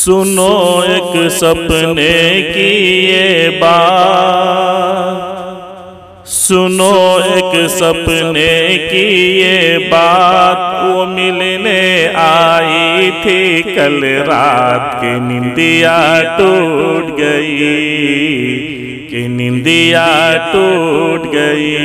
सुनो एक सपने की ये बात, सुनो एक सपने की ये बात। वो मिलने आई थी कल रात की निंदिया टूट गई, कि निंदिया टूट गई।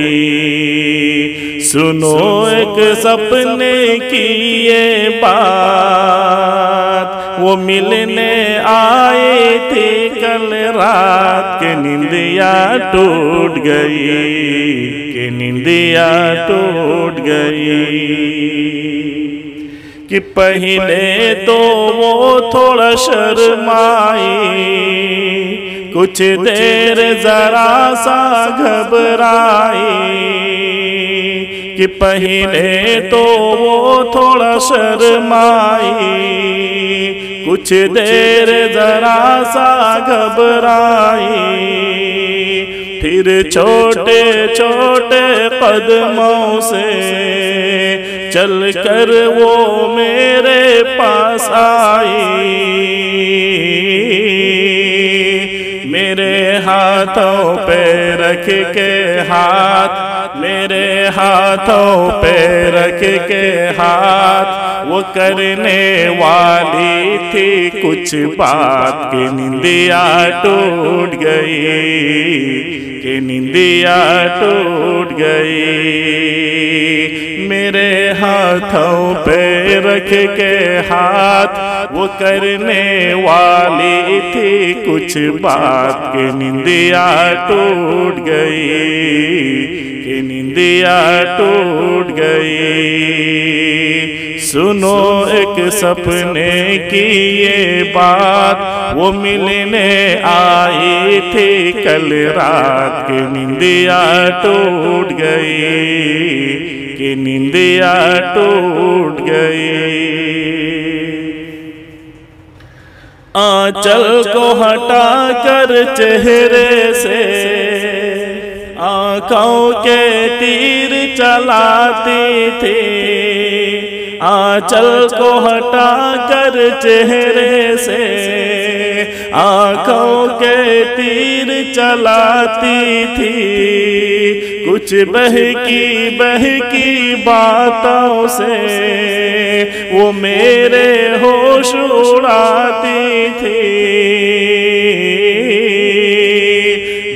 सुनो एक सपने की ये बात, वो मिलने आए थे कल रात के निंदिया टूट गई, कि निंदिया टूट गई। कि पहले तो वो थोड़ा शर्माई, कुछ देर जरा सा घबराई। कि पहले तो वो थोड़ा शर्माई, कुछ देर जरा सा घबराई। फिर छोटे छोटे कदमों से चल कर वो मेरे पास आई। मेरे हाथों पे रख के हाथ, मेरे हाथों पे रख के हाथ, वो करने वाली थी कुछ बात। कि निंदिया टूट गई, कि निंदिया टूट गई। मेरे हाथों पे रख के हाथ, वो करने वाली थी कुछ बात। कि निंदिया टूट गई, कि निंदिया टूट गई। सुनो एक सपने की ये बात, वो मिलने आई थी कल रात की निंदिया टूट गई, कि निंदिया टूट गई। आंचल को हटा कर चेहरे से आंखों के तीर चलाती थी। आंचल को हटा कर चेहरे से आंखों के तीर चलाती थी। कुछ बहकी बहकी बातों से वो मेरे होश उड़ाती थी।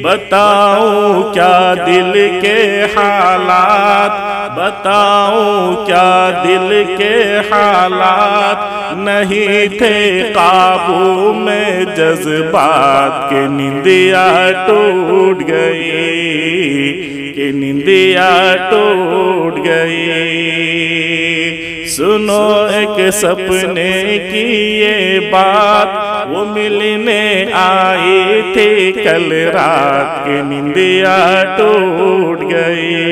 बताऊं क्या दिल के हालात, बताऊं क्या दिल के हालात। नहीं थे काबू में जज्बात, के निंदिया टूट गई, कि निंदिया टूट गई। सुनो एक सपने की ये बात, वो मिलने आई थी कल रात की निंदिया टूट गई।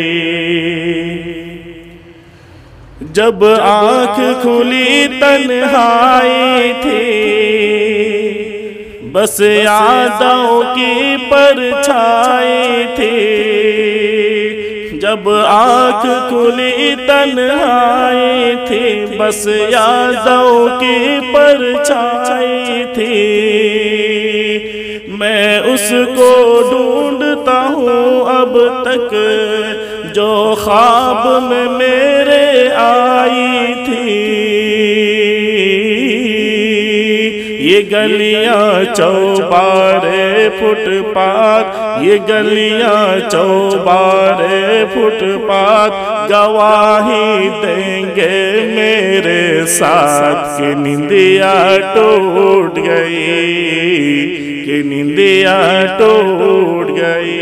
जब आँख खुली तन्हाई थी, बस यादों की परछाई थी। जब आँख खुली तन्हाई थी, बस यादों की परछाई थी। मैं उसको ढूंढता हूँ अब तक, जो ख्वाब में मेरे आई थी। ये गलियां चौबारे फुटपाथ, ये गलियां चौबारे फुटपाथ, गवाही देंगे मेरे साथ। कि निंदिया टूट गई, कि निंदिया टूट गई।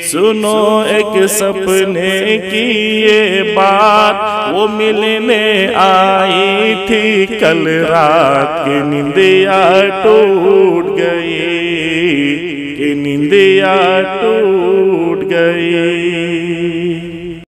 सुनो एक सपने की ये बात, वो मिलने आई थी कल रात की निंदिया टूट गई, कि निंदिया टूट गई।